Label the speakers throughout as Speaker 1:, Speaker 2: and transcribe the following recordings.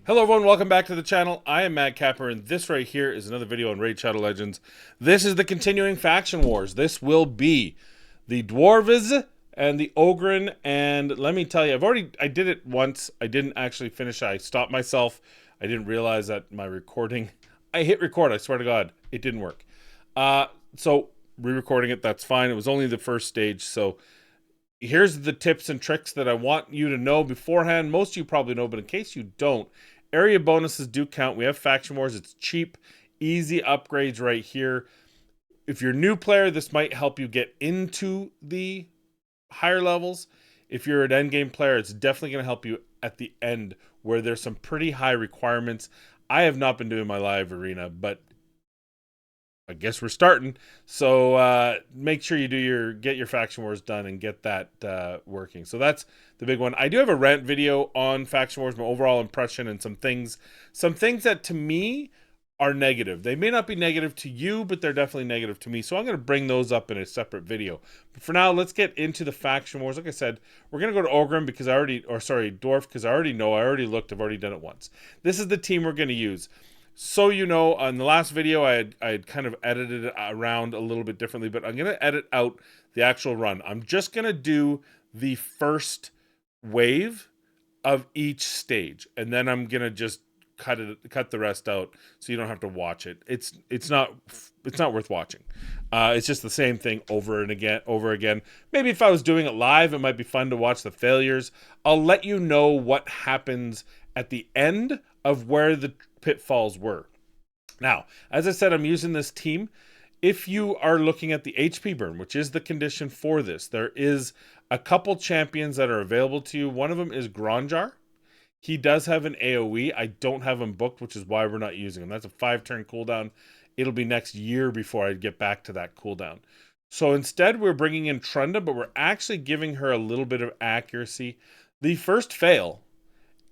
Speaker 1: Hello everyone, welcome back to the channel. I am Mad Capper, and this right here is another video on Raid Shadow Legends. This is the continuing faction wars. This will be the Dwarves and the Ogryn, and let me tell you, I did it once. I didn't actually finish. I stopped myself. I didn't realize that my recording, I hit record, I swear to God, it didn't work. So re-recording it, that's fine. It was only the first stage, so here's the tips and tricks that I want you to know beforehand. Most of you probably know, but in case you don't, area bonuses do count. We have faction wars. It's cheap, easy upgrades right here. If you're a new player, this might help you get into the higher levels. If you're an endgame player, it's definitely going to help you at the end where there's some pretty high requirements. I have not been doing my live arena, but I guess we're starting. So make sure you get your faction wars done and get that working. So that's the big one. I do have a rant video on faction wars, my overall impression, and some things that to me are negative. They may not be negative to you, but they're definitely negative to me. So I'm going to bring those up in a separate video. But for now, let's get into the faction wars. Like I said, we're going to go to Ogryn because Dwarf, because I already know, I already looked, I've already done it once. This is the team we're going to use. So you know, on the last video, I had kind of edited it around a little bit differently, but I'm going to edit out the actual run. I'm just going to do the first wave of each stage, and then I'm going to just cut the rest out so you don't have to watch it. It's not worth watching. It's just the same thing over again. Maybe if I was doing it live, it might be fun to watch the failures. I'll let you know what happens at the end of where the pitfalls were. Now, as I said, I'm using this team. If you are looking at the HP burn, which is the condition for this, there is a couple champions that are available to you. One of them is Gronjar. He does have an AoE. I don't have him booked, which is why we're not using him. That's a 5-turn cooldown. It'll be next year before I get back to that cooldown. So instead, we're bringing in Trunda, but we're actually giving her a little bit of accuracy. The first fail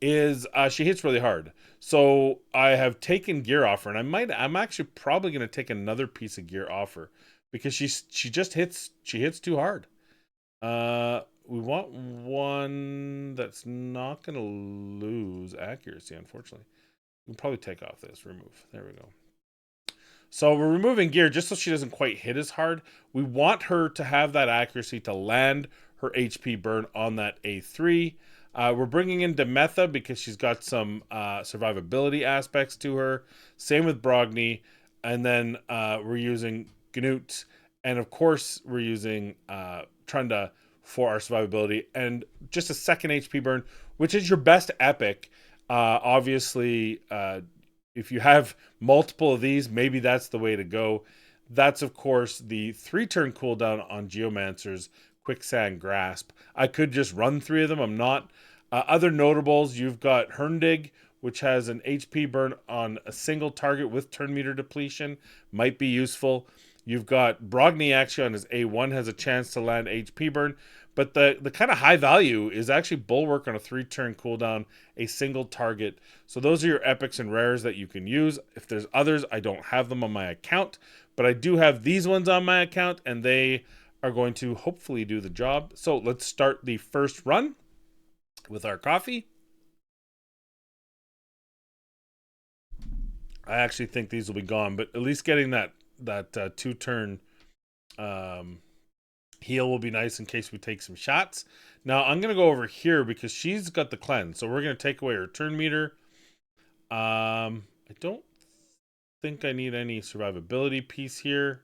Speaker 1: is she hits really hard. So I have taken gear off her, and I'm actually probably going to take another piece of gear off her because she hits too hard. We want one that's not going to lose accuracy, unfortunately. We can probably take off this, remove. There we go. So we're removing gear just so she doesn't quite hit as hard. We want her to have that accuracy to land her HP burn on that A3. We're bringing in Demetha because she's got some survivability aspects to her. Same with Brogni. And then we're using Gnut. And of course, we're using Trunda for our survivability. And just a second HP burn, which is your best epic. Obviously, if you have multiple of these, maybe that's the way to go. That's, of course, the 3-turn cooldown on Geomancer's Quicksand Grasp. I could just run 3 of them. I'm not. Other notables, you've got Herndig, which has an HP burn on a single target with turn meter depletion. Might be useful. You've got Brogni actually on his A1 has a chance to land HP burn. But the kind of high value is actually Bulwark on a 3-turn cooldown, a single target. So those are your epics and rares that you can use. If there's others, I don't have them on my account. But I do have these ones on my account, and they are going to hopefully do the job. So let's start the first run with our coffee. I actually think these will be gone, but at least getting that 2-turn heal will be nice in case we take some shots. Now I'm gonna go over here because she's got the cleanse, so we're gonna take away her turn meter. I don't think I need any survivability piece here,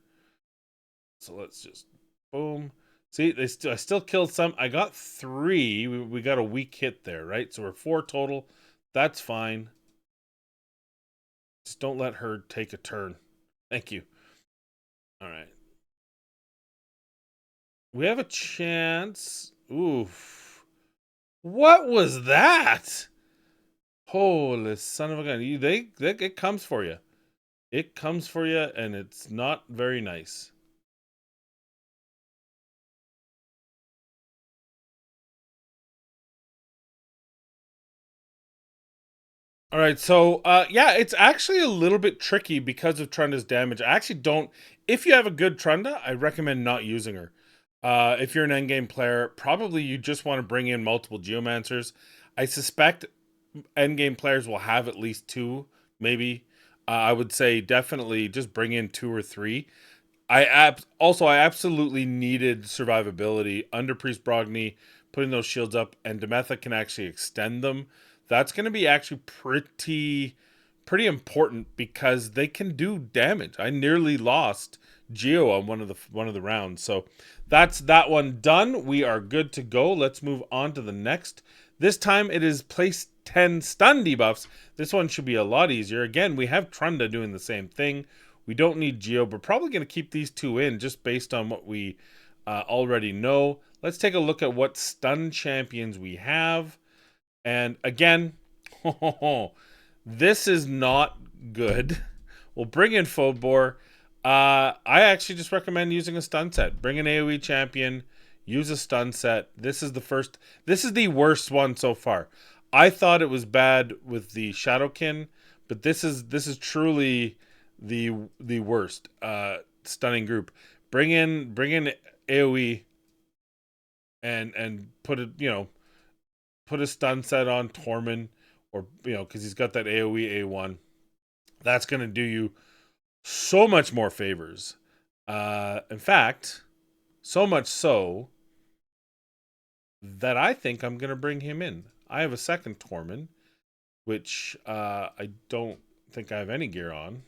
Speaker 1: so let's just boom. See, I still killed some. I got 3. We got a weak hit there, right? So we're 4 total. That's fine. Just don't let her take a turn. Thank you. All right. We have a chance. Oof. What was that? Holy son of a gun. It comes for you. It comes for you, and it's not very nice. All right, so yeah, it's actually a little bit tricky because of Trunda's damage. I actually don't. If you have a good Trunda, I recommend not using her. If you're an endgame player, probably you just want to bring in multiple Geomancers. I suspect endgame players will have at least two, maybe. I would say definitely just bring in two or three. I absolutely needed survivability under Priest Brogni, putting those shields up, and Demetha can actually extend them. That's going to be actually pretty important because they can do damage. I nearly lost Geo on one of the rounds. So that's that one done. We are good to go. Let's move on to the next. This time it is place 10 stun debuffs. This one should be a lot easier. Again, we have Trunda doing the same thing. We don't need Geo, but probably going to keep these two in just based on what we already know. Let's take a look at what stun champions we have. And again, this is not good. We'll bring in Phobor. I actually just recommend using a stun set. Bring an AoE champion, use a stun set. This is the worst one so far. I thought it was bad with the Shadowkin, but this is truly the worst stunning group. Bring in AoE and put a stun set on Tormund, or because he's got that AoE A1. That's gonna do you so much more favors. In fact, so much so that I think I'm gonna bring him in. I have a second Tormund, which I don't think I have any gear on.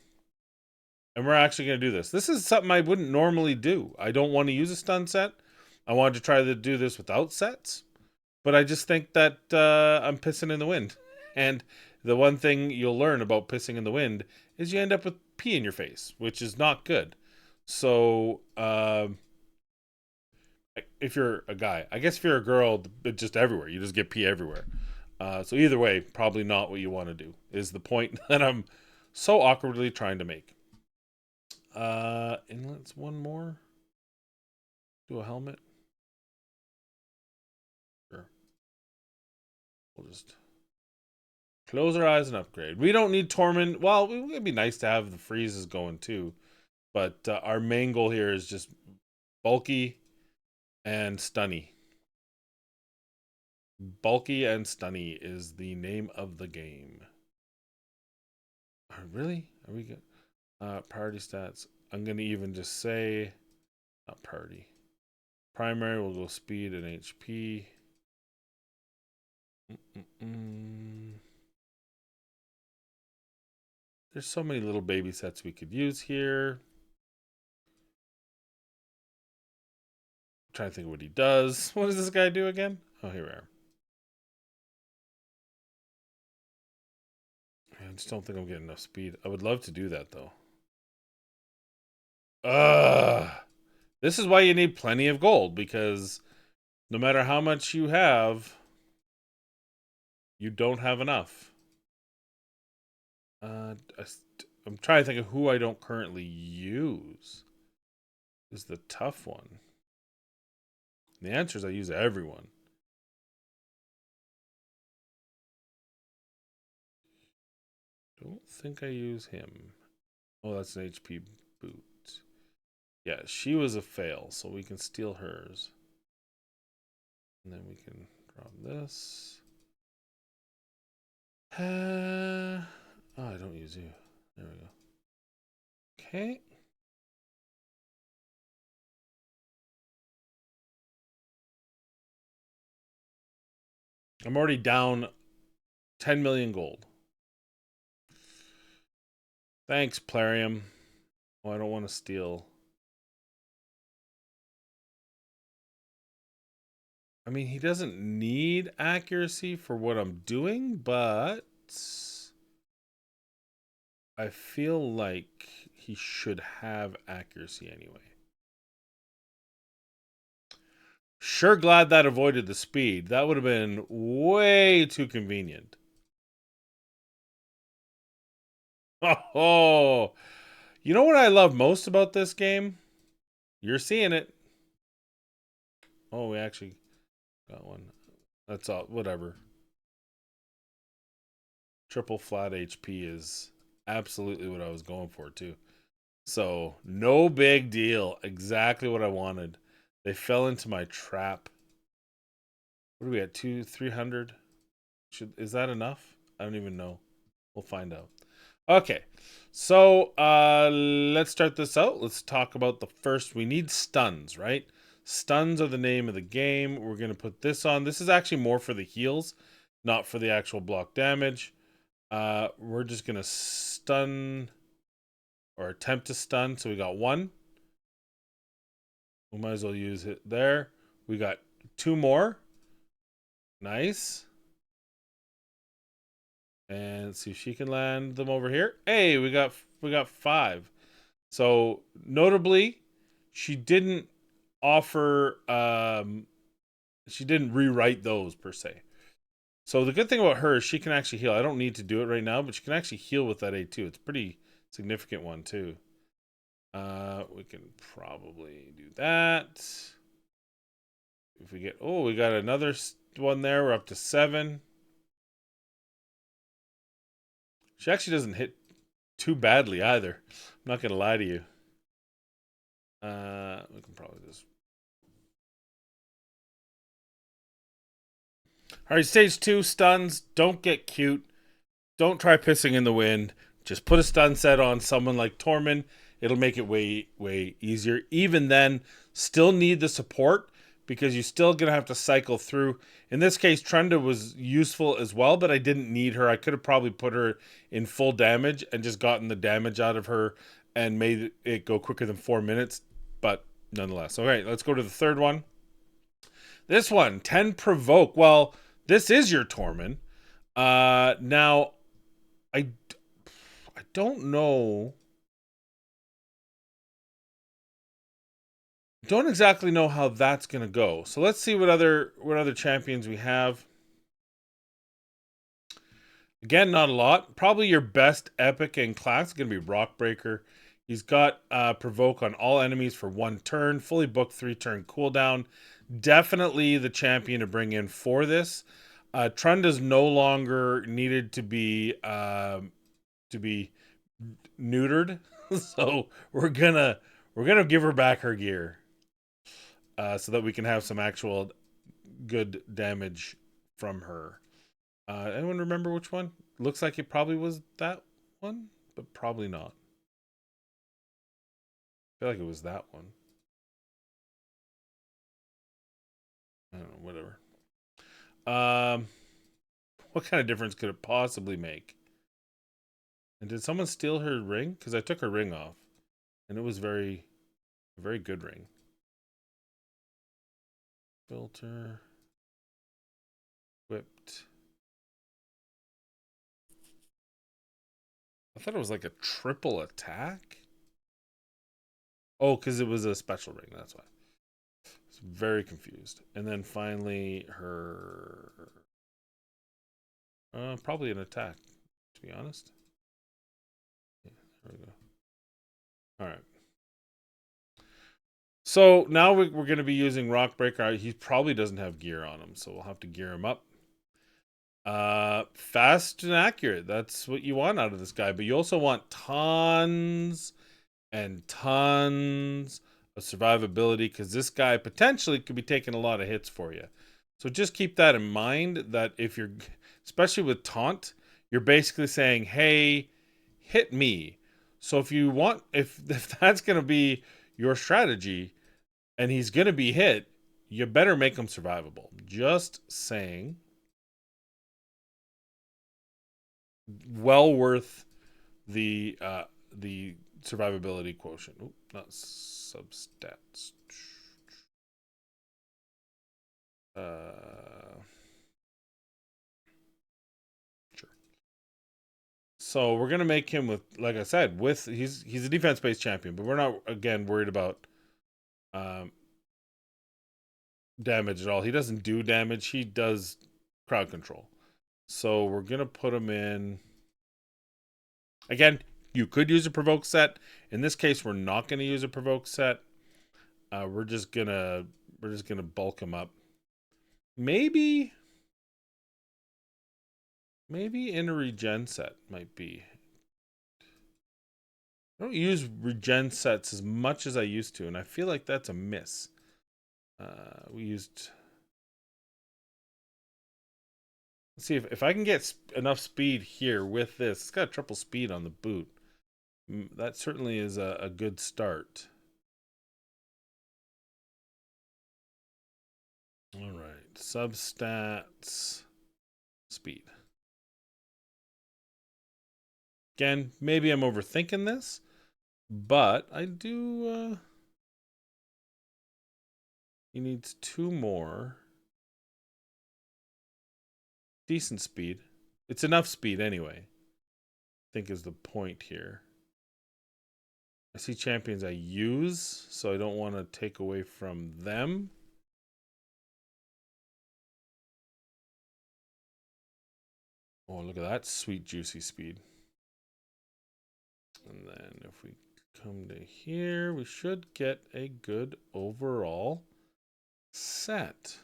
Speaker 1: And we're actually going to do this. This is something I wouldn't normally do. I don't want to use a stun set. I wanted to try to do this without sets. But I just think that I'm pissing in the wind. And the one thing you'll learn about pissing in the wind is you end up with pee in your face, which is not good. So if you're a guy, I guess if you're a girl, it's just everywhere. You just get pee everywhere. So either way, probably not what you want to do, is the point that I'm so awkwardly trying to make. Inlets, one more. Do a helmet. Sure. We'll just close our eyes and upgrade. We don't need Tormund. Well, it would be nice to have the freezes going too. But our main goal here is just bulky and stunny. Bulky and stunny is the name of the game. Really? Are we good? Priority stats. I'm going to even just say, not priority. Primary, we'll go speed and HP. There's so many little baby sets we could use here. I'm trying to think of what he does. What does this guy do again? Oh, here we are. I just don't think I'm getting enough speed. I would love to do that, though. This is why you need plenty of gold, because no matter how much you have, you don't have enough. I'm trying to think of who I don't currently use. This is the tough one. The answer is I use everyone. Don't think I use him. Oh, that's an HP boot. Yeah, she was a fail, so we can steal hers. And then we can drop this. Oh, I don't use you. There we go. Okay. I'm already down 10 million gold. Thanks, Plarium. Oh, I don't want to steal. I mean, he doesn't need accuracy for what I'm doing, but I feel like he should have accuracy anyway. Sure glad that avoided the speed. That would have been way too convenient. Oh, you know what I love most about this game? You're seeing it. Oh, we actually got one. That's all. Whatever. Triple flat HP is absolutely what I was going for, too. So, no big deal. Exactly what I wanted. They fell into my trap. What are we at? 300? Is that enough? I don't even know. We'll find out. Okay. So let's start this out. Let's talk about the first. We need stuns, right? Stuns are the name of the game. We're going to put this on. This is actually more for the heals, not for the actual block damage. We're just going to stun or attempt to stun. So we got one. We might as well use it there. We got two more. Nice. And let's see if she can land them over here. Hey, we got five. So notably, she didn't offer she didn't rewrite those per se. So the good thing about her is she can actually heal. I don't need to do it right now, but she can actually heal with that A2. It's a pretty significant one too. We can probably do that. If we get, oh, we got another one there. We're up to 7. She actually doesn't hit too badly either. I'm not gonna lie to you. We can probably just. All right, stage 2 stuns. Don't get cute. Don't try pissing in the wind. Just put a stun set on someone like Tormund. It'll make it way easier. Even then, still need the support because you're still going to have to cycle through. In this case, Trenda was useful as well, but I didn't need her. I could have probably put her in full damage and just gotten the damage out of her and made it go quicker than 4 minutes, but nonetheless. All right, let's go to the third one. This one, 10 provoke. Well, this is your Tormund. Now, I don't know. Don't exactly know how that's gonna go. So let's see what other champions we have. Again, not a lot. Probably your best epic in class is gonna be Rockbreaker. He's got provoke on all enemies for 1 turn, fully booked 3-turn cooldown. Definitely the champion to bring in for this. Trund is no longer needed to be neutered, so we're gonna give her back her gear. So that we can have some actual good damage from her. Anyone remember which one? Looks like it probably was that one, but probably not. I feel like it was that one. I don't know, whatever. What kind of difference could it possibly make? And did someone steal her ring? Because I took her ring off, and it was a very good ring. Filter. Whipped. I thought it was like a triple attack. Oh, because it was a special ring. That's why. I was very confused. And then finally, her. Probably an attack, to be honest. Yeah, there we go. All right. So now we're going to be using Rockbreaker. He probably doesn't have gear on him, so we'll have to gear him up. Fast and accurate. That's what you want out of this guy. But you also want tons and tons of survivability because this guy potentially could be taking a lot of hits for you. So just keep that in mind that if you're, especially with taunt, you're basically saying, hey, hit me. So if you want, if that's going to be your strategy and he's going to be hit, you better make him survivable. Just saying. Well worth the survivability quotient. Oop, not substats. Sure. So we're gonna make him with, like I said, with he's a defense based champion, but we're not again worried about damage at all. He doesn't do damage. He does crowd control. So we're gonna put him in. Again, you could use a provoke set. In this case, we're not gonna use a provoke set. We're just gonna bulk him up. Maybe in a regen set might be. I don't use regen sets as much as I used to, and I feel like that's a miss. We used Let's see if I can get enough speed here with this. It's got triple speed on the boot. That certainly is a good start. All right, substats, speed. Again, maybe I'm overthinking this, but I do. He needs 2 more. Decent speed. It's enough speed anyway, I think is the point here. I see champions I use, so I don't want to take away from them. Oh, look at that sweet, juicy speed. And then if we come to here, we should get a good overall set.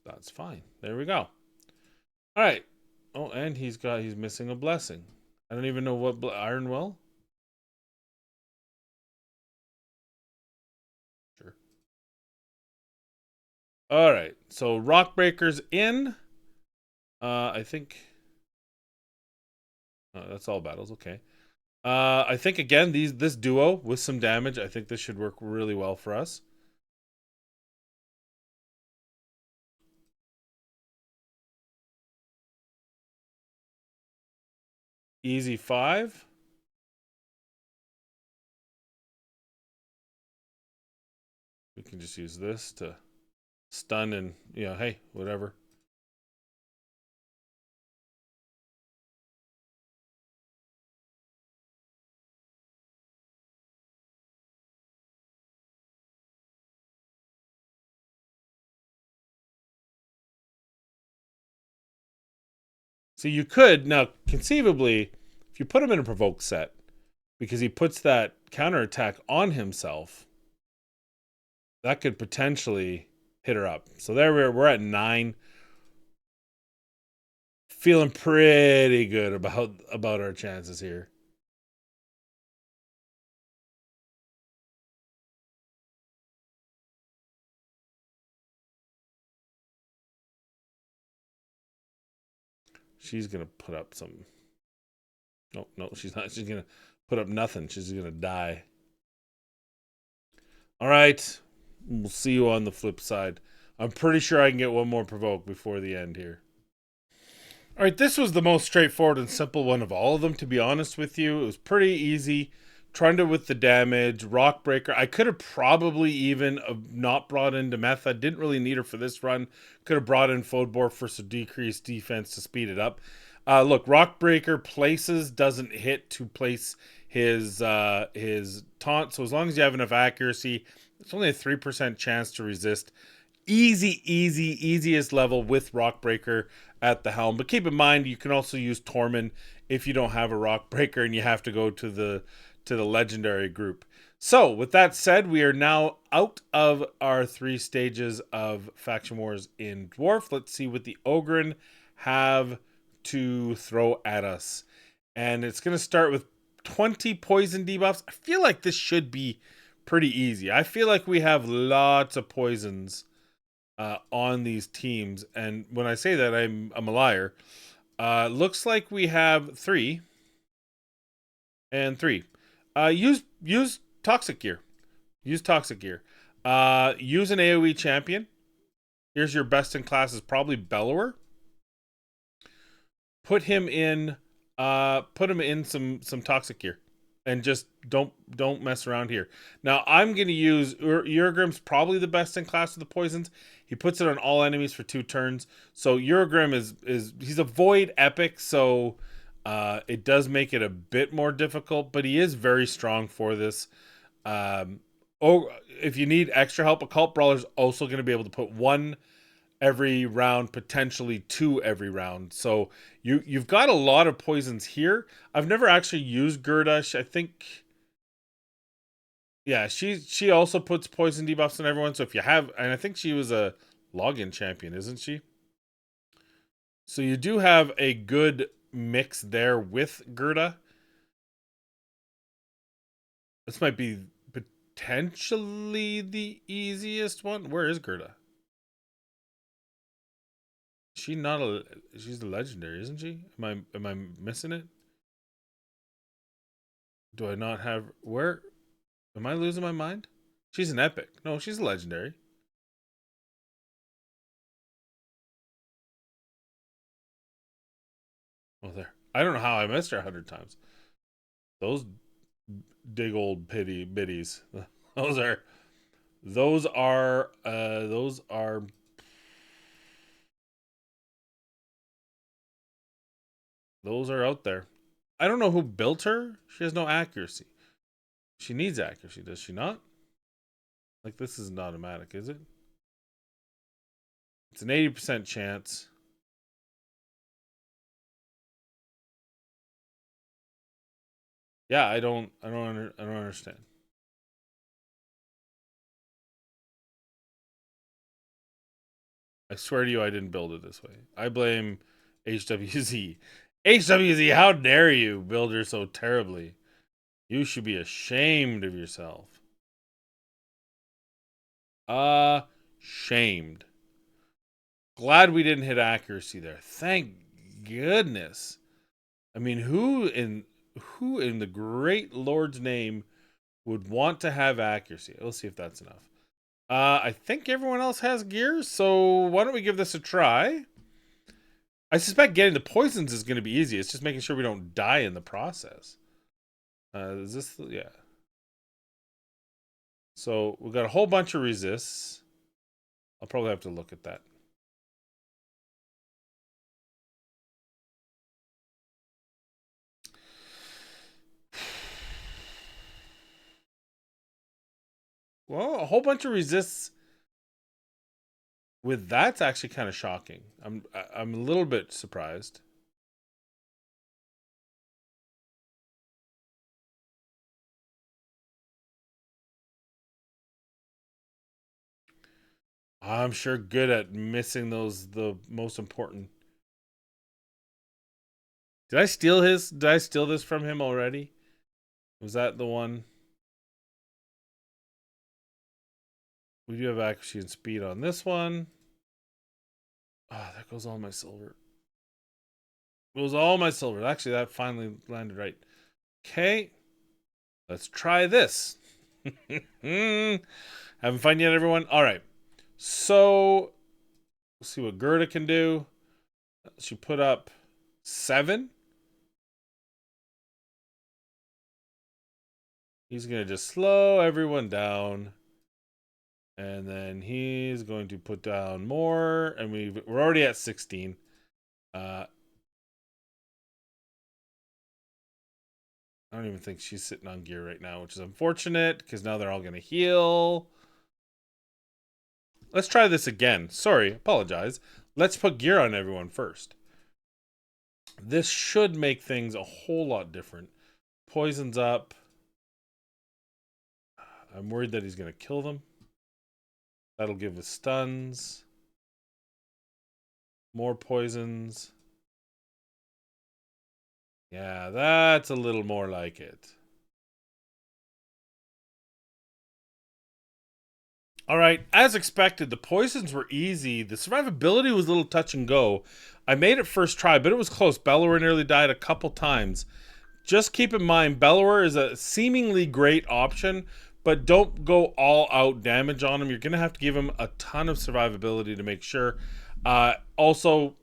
Speaker 1: That's fine. There we go. All right. Oh, and he's missing a blessing. I don't even know what Iron Will. Sure. All right. So Rockbreaker's in. I think that's all battles. Okay. I think again this duo with some damage. I think this should work really well for us. Easy 5. We can just use this to stun and, hey, whatever. So you could, now conceivably, if you put him in a provoke set, because he puts that counterattack on himself, that could potentially hit her up. So there we're at 9. Feeling pretty good about our chances here. She's gonna put up some. No, she's not. She's gonna put up nothing. She's gonna die. All right. We'll see you on the flip side. I'm pretty sure I can get one more provoke before the end here. All right, this was the most straightforward and simple one of all of them, to be honest with you. It was pretty easy. Trunda with the damage, Rockbreaker. I could have probably even not brought in Demetha. Didn't really need her for this run. Could have brought in Fodor for some decreased defense to speed it up. Look, Rockbreaker places, doesn't hit to place his taunt. So as long as you have enough accuracy, it's only a 3% chance to resist. Easiest level with Rockbreaker at the helm. But keep in mind, you can also use Tormund if you don't have a Rockbreaker and you have to go to the legendary group. So with that said, we are now out of our 3 stages of Faction Wars in Dwarf. Let's see what the Ogryn have to throw at us. And it's going to start with 20 poison debuffs. I feel like this should be pretty easy. I feel like we have lots of poisons on these teams. And when I say that, I'm a liar. Looks like we have 3 and 3. Use Toxic Gear. Use Toxic Gear. Use an AoE champion. Here's your best in class is probably Bellower. Put him in some Toxic Gear. And just don't mess around here. Now I'm gonna use Ogryn's probably the best in class of the poisons. He puts it on all enemies for 2 turns. So Ogryn is he's a void epic, so it does make it a bit more difficult, but he is very strong for this. If you need extra help, Occult Brawler's also going to be able to put 1 every round, potentially 2 every round. So you've got a lot of poisons here. I've never actually used Gerda. I think, yeah, she also puts poison debuffs on everyone. So if you have, and I think she was a login champion, isn't she? So you do have a good mix there with Gerda. This might be potentially the easiest one. Where is Gerda? She not a. She's a legendary, isn't she? Am I missing it? Do I not have where? Am I losing my mind? She's an epic. No, she's a legendary. Well, there. I don't know how I missed her 100 times. Those dig old pity biddies. Those are. Those are. Those are. Those are out there. I don't know who built her. She has no accuracy. She needs accuracy, does she not? Like, this isn't automatic, is it? It's an 80% chance. Yeah, I don't understand. I swear to you, I didn't build it this way. I blame HWZ. HWZ, how dare you build her so terribly? You should be ashamed of yourself. Shamed. Glad we didn't hit accuracy there. Thank goodness. I mean, who in the great Lord's name would want to have accuracy? Let's see if that's enough. I think everyone else has gears, so why don't we give this a try? I suspect getting the poisons is going to be easy. It's just making sure we don't die in the process. Is this... Yeah. So we've got a whole bunch of resists. I'll probably have to look at that. Well, a whole bunch of resists with that's actually kind of shocking. I'm a little bit surprised. I'm sure good at missing the most important. Did I steal his? Did I steal this from him already? Was that the one? We do have accuracy and speed on this one. Oh, there goes all my silver. Goes all my silver. Actually, that finally landed right. Okay. Let's try this. Having fun yet, everyone? All right. So, let's see what Gerda can do. She put up 7. He's going to just slow everyone down. And then he's going to put down more. And we're already at 16. I don't even think she's sitting on gear right now, which is unfortunate because now they're all going to heal. Let's try this again. Sorry, apologize. Let's put gear on everyone first. This should make things a whole lot different. Poison's up. I'm worried that he's going to kill them. That'll give us stuns. More poisons. Yeah, that's a little more like it. All right, as expected, the poisons were easy. The survivability was a little touch and go. I made it first try, but it was close. Bellower nearly died a couple times. Just keep in mind, Bellower is a seemingly great option, but don't go all out damage on him. You're going to have to give him a ton of survivability to make sure. Also,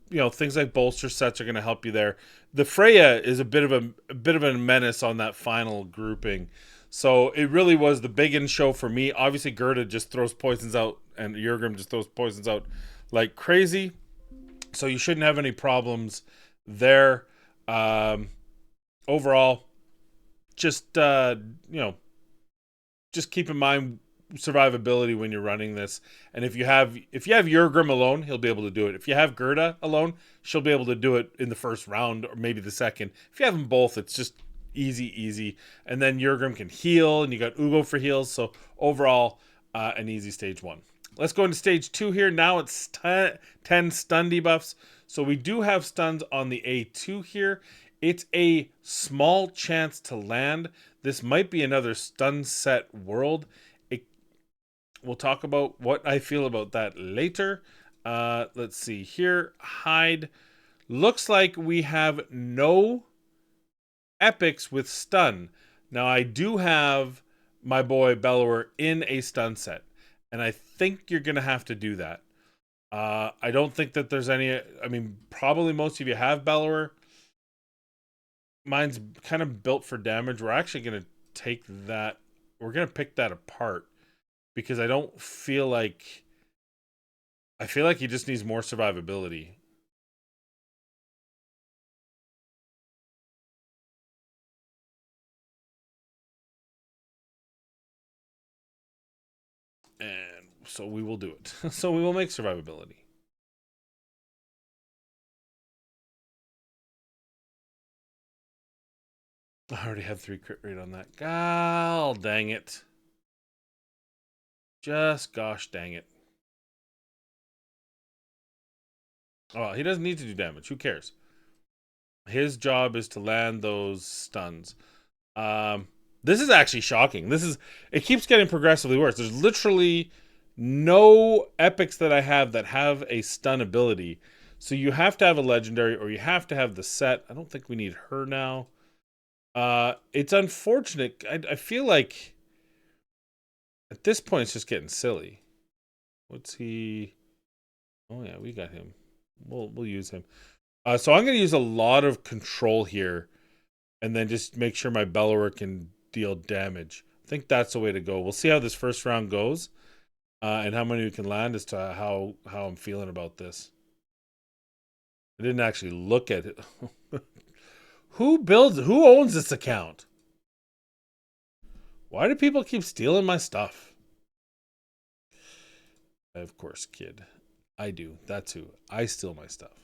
Speaker 1: you know, things like bolster sets are going to help you there. The Freya is a bit of a menace on that final grouping. So it really was the big in show for me. Obviously, Gerda just throws poisons out, and Ogryn just throws poisons out like crazy. So you shouldn't have any problems there. Overall, just just keep in mind survivability when you're running this. And if you have Ogryn alone, he'll be able to do it. If you have Gerda alone, she'll be able to do it in the first round or maybe the second. If you have them both, it's just easy. And then Ogryn can heal, and you got Ugo for heals. So overall, an easy stage 1. Let's go into stage 2 here. Now it's 10 stun debuffs. So we do have stuns on the A2 here. It's a small chance to land. This might be another stun set world. We'll talk about what I feel about that later. Let's see here. Hide. Looks like we have no epics with stun. Now I do have my boy Bellower in a stun set, and I think you're gonna have to do that. I don't think that there's any. I mean, probably most of you have Bellower. Mine's kind of built for damage. We're actually gonna take that. We're gonna pick that apart because I don't feel like. I feel like he just needs more survivability. And so we will do it. So we will make survivability. I already had 3 crit rate on that. God dang it. Just gosh dang it. Oh, he doesn't need to do damage. Who cares? His job is to land those stuns. This is actually shocking. It keeps getting progressively worse. There's literally no epics that I have that have a stun ability. So you have to have a legendary or you have to have the set. I don't think we need her now. It's unfortunate. I feel like at this point it's just getting silly. What's he? Oh yeah, we got him. We'll use him. So I'm going to use a lot of control here, and then just make sure my Bellower can deal damage. I think that's the way to go. We'll see how this first round goes, and how many we can land as to how I'm feeling about this. I didn't actually look at it. Who owns this account? Why do people keep stealing my stuff? Of course, kid. I do. That's who. I steal my stuff.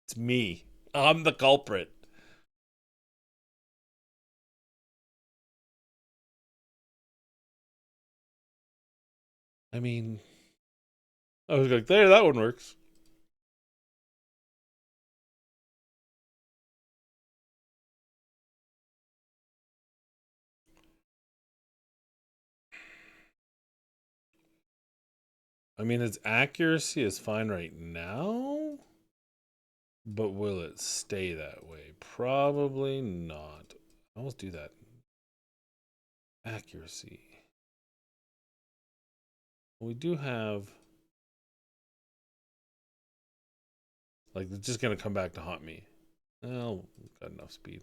Speaker 1: It's me. I'm the culprit. I mean, I was like, there, that one works. I mean, its accuracy is fine right now, but will it stay that way? Probably not. I almost do that. Accuracy. We do have... Like, it's just going to come back to haunt me. Well, we've got enough speed.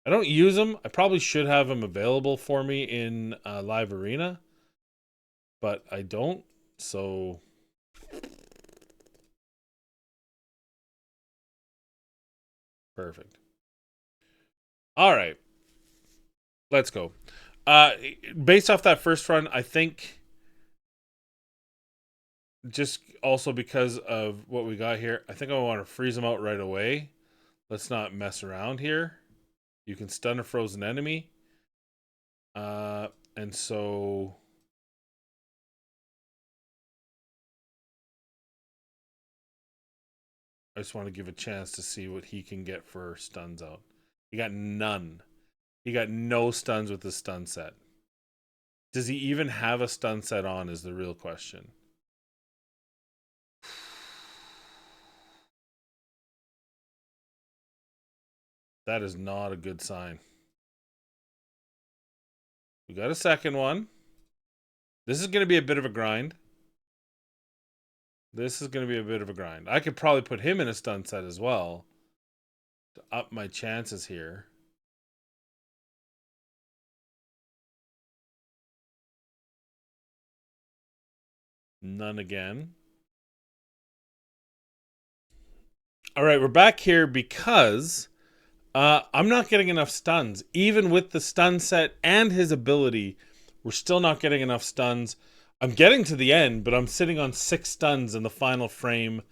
Speaker 1: I don't use them. I probably should have them available for me in Live Arena, but I don't, so... Perfect. All right. Let's go. Based off that first run, I think just also because of what we got here, I think I want to freeze them out right away. Let's not mess around here. You can stun a frozen enemy. And so... I just want to give a chance to see what he can get for stuns out. He got none. He got no stuns with the stun set. Does he even have a stun set on is the real question. That is not a good sign. We got a second one. This is going to be a bit of a grind. This is going to be a bit of a grind. I could probably put him in a stun set as well to up my chances here. None again. All right, we're back here because I'm not getting enough stuns. Even with the stun set and his ability, we're still not getting enough stuns. I'm getting to the end, but I'm sitting on 6 stuns in the final frame.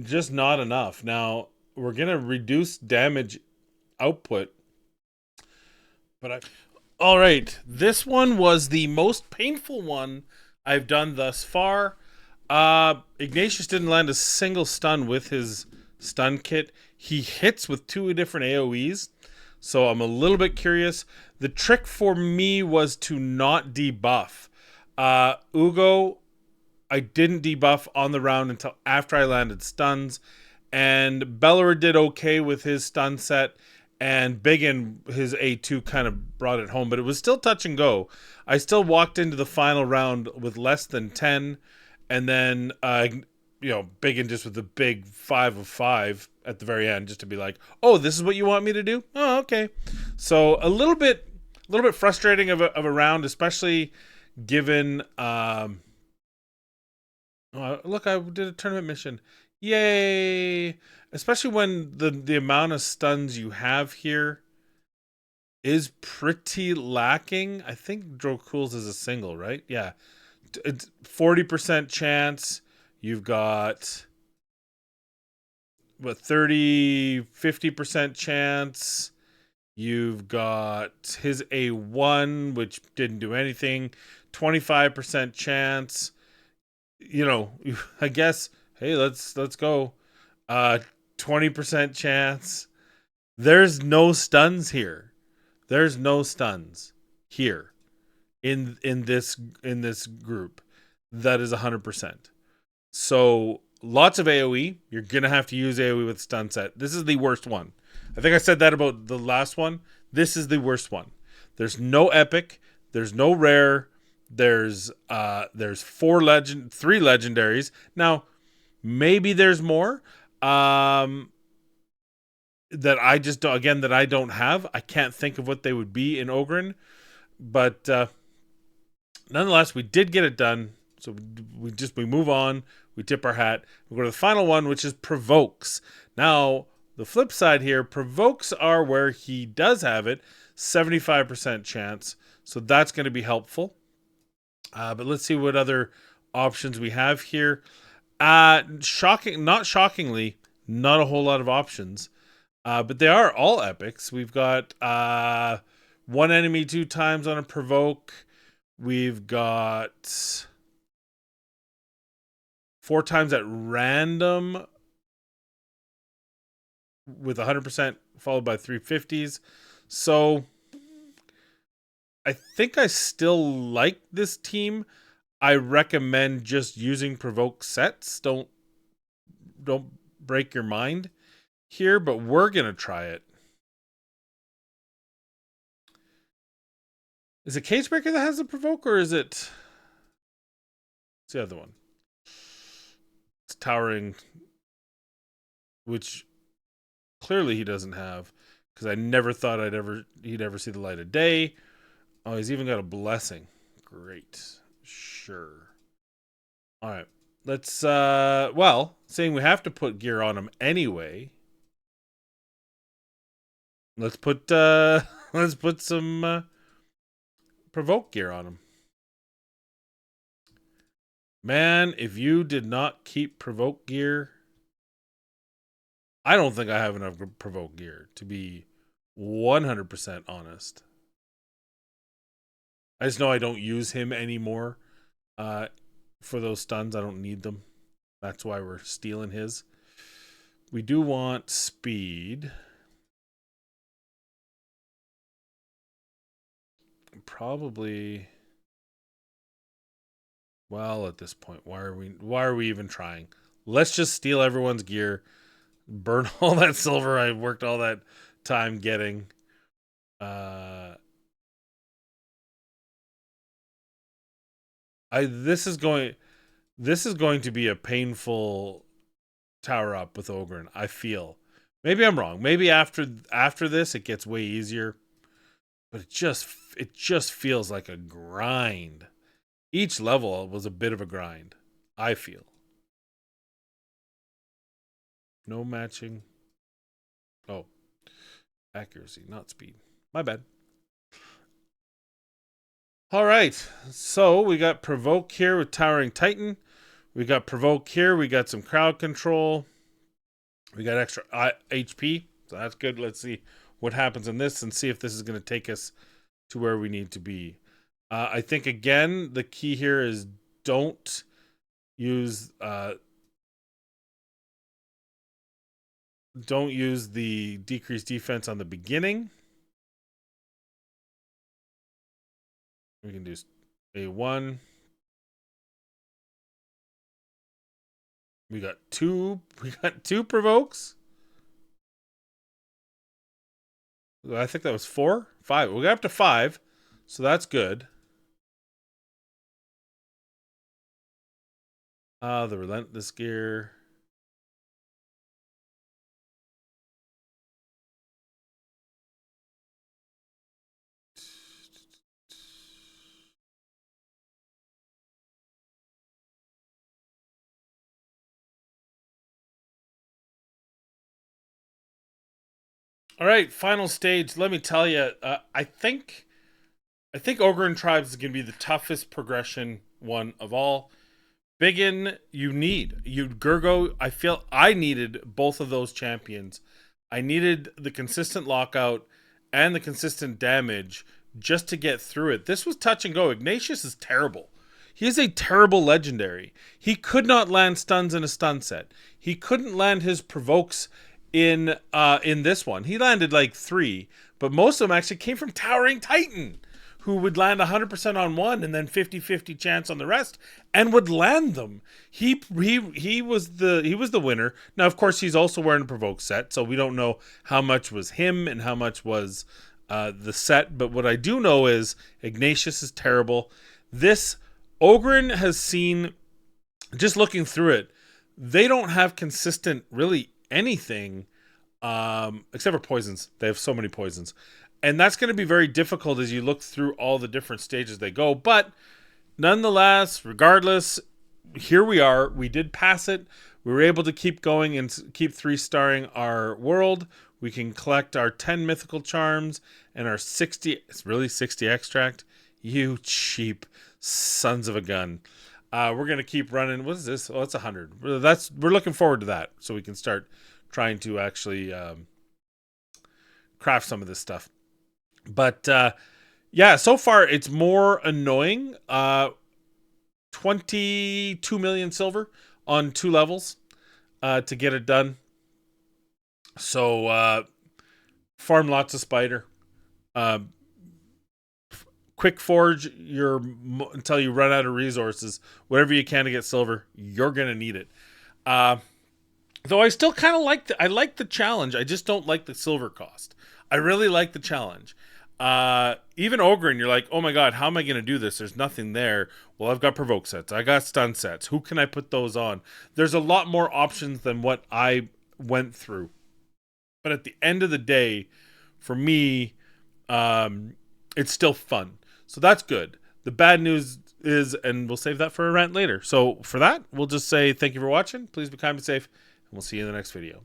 Speaker 1: Just not enough. Now, we're going to reduce damage output. All right. This one was the most painful one I've done thus far. Ignatius didn't land a single stun with his stun kit. He hits with 2 different AoEs. So I'm a little bit curious. The trick for me was to not debuff. Ugo I didn't debuff on the round until after I landed stuns, and Bellower did okay with his stun set, and Biggin, his A2 kind of brought it home, but it was still touch and go. I still walked into the final round with less than 10, and then, Biggin just with the big 5 of 5 at the very end, just to be like, oh, this is what you want me to do? Oh, okay. So a little bit frustrating of a round, especially given, look, I did a tournament mission. Yay! Especially when the amount of stuns you have here is pretty lacking. I think Drokul's is a single, right? Yeah. It's 40% chance. You've got what, 50% chance. You've got his A1, which didn't do anything. 25% chance. I guess, hey, let's go. 20% chance. There's no stuns here. There's no stuns here in this group. That is 100%. So lots of AoE. You're gonna have to use AoE with stun set. This is the worst one. I think I said that about the last one. This is the worst one. There's no epic. There's no rare. There's three legendaries. Now, maybe there's more. That I just don't, again, that I don't have. I can't think of what they would be in Ogryn, but nonetheless, we did get it done. So we move on. We tip our hat. We go to the final one, which is provokes. Now, the flip side here, provokes are where he does have it, 75% chance. So that's going to be helpful. But let's see what other options we have here. Not shockingly, not a whole lot of options. But they are all epics. We've got one enemy 2 times on a provoke. We've got 4 times at random with 100% followed by 350s. So I think I still like this team. I recommend just using provoke sets. Don't break your mind here, but we're going to try it. Is it Cagebreaker that has the provoke, or is it... It's the other one. It's Towering, which clearly he doesn't have, because I never thought he'd ever see the light of day. Oh, he's even got a blessing. Great. Sure. All right. Let's, saying we have to put gear on him anyway, let's put some provoke gear on him. Man, if you did not keep provoke gear, I don't think I have enough provoke gear, to be 100% honest. I just know I don't use him anymore for those stuns. I don't need them. That's why we're stealing his. We do want speed. Probably... Well, at this point, why are we even trying? Let's just steal everyone's gear. Burn all that silver I worked all that time getting. This is going to be a painful tower up with Ogryn, I feel. Maybe I'm wrong. Maybe after this it gets way easier. But it just feels like a grind. Each level was a bit of a grind, I feel. No matching. Oh. Accuracy, not speed. My bad. All right. So we got Provoke here with Towering Titan. We got Provoke here. We got some crowd control. We got extra HP. So that's good. Let's see what happens in this and see if this is going to take us to where we need to be. I think, again, the key here is don't use the decreased defense on the beginning. We can do A1. We got two. We got two provokes. I think that was 4, 5. We got up to 5, so that's good. The relentless gear. All right, final stage. Let me tell you, I think Ogryn Tribes is going to be the toughest progression one of all. Biggin, you Gurgo. I feel I needed both of those champions. I needed the consistent lockout and the consistent damage just to get through it. This was touch and go. Ignatius is terrible. He is a terrible legendary. He could not land stuns in a stun set. He couldn't land his provokes in this one. He landed like 3, but most of them actually came from Towering Titan, who would land 100% on one and then 50-50 chance on the rest and would land them. He was the winner. Now of course he's also wearing a provoke set, so we don't know how much was him and how much was the set, but what I do know is Ignatius is terrible. This Ogryn has seen, just looking through it, they don't have consistent really anything except for poisons. They have so many poisons. And that's going to be very difficult as you look through all the different stages they go. But nonetheless, regardless, here we are. We did pass it. We were able to keep going and keep 3-starring our world. We can collect our 10 mythical charms and our 60, it's really 60 extract. You cheap sons of a gun. We're going to keep running. What is this? Oh, it's 100. We're looking forward to that, so we can start trying to actually craft some of this stuff. But yeah, so far it's more annoying. 22 million silver on 2 levels to get it done. So farm lots of spider. Quick forge until you run out of resources. Whatever you can to get silver, you're gonna need it. Though I still kind of I like the challenge. I just don't like the silver cost. I really like the challenge. Even Ogryn, you're like, oh my god, how am I going to do this? There's nothing there. Well, I've got provoke sets. I got stun sets. Who can I put those on? There's a lot more options than what I went through. But at the end of the day, for me, it's still fun. So that's good. The bad news is, and we'll save that for a rant later. So for that, we'll just say thank you for watching. Please be kind and safe. We'll see you in the next video.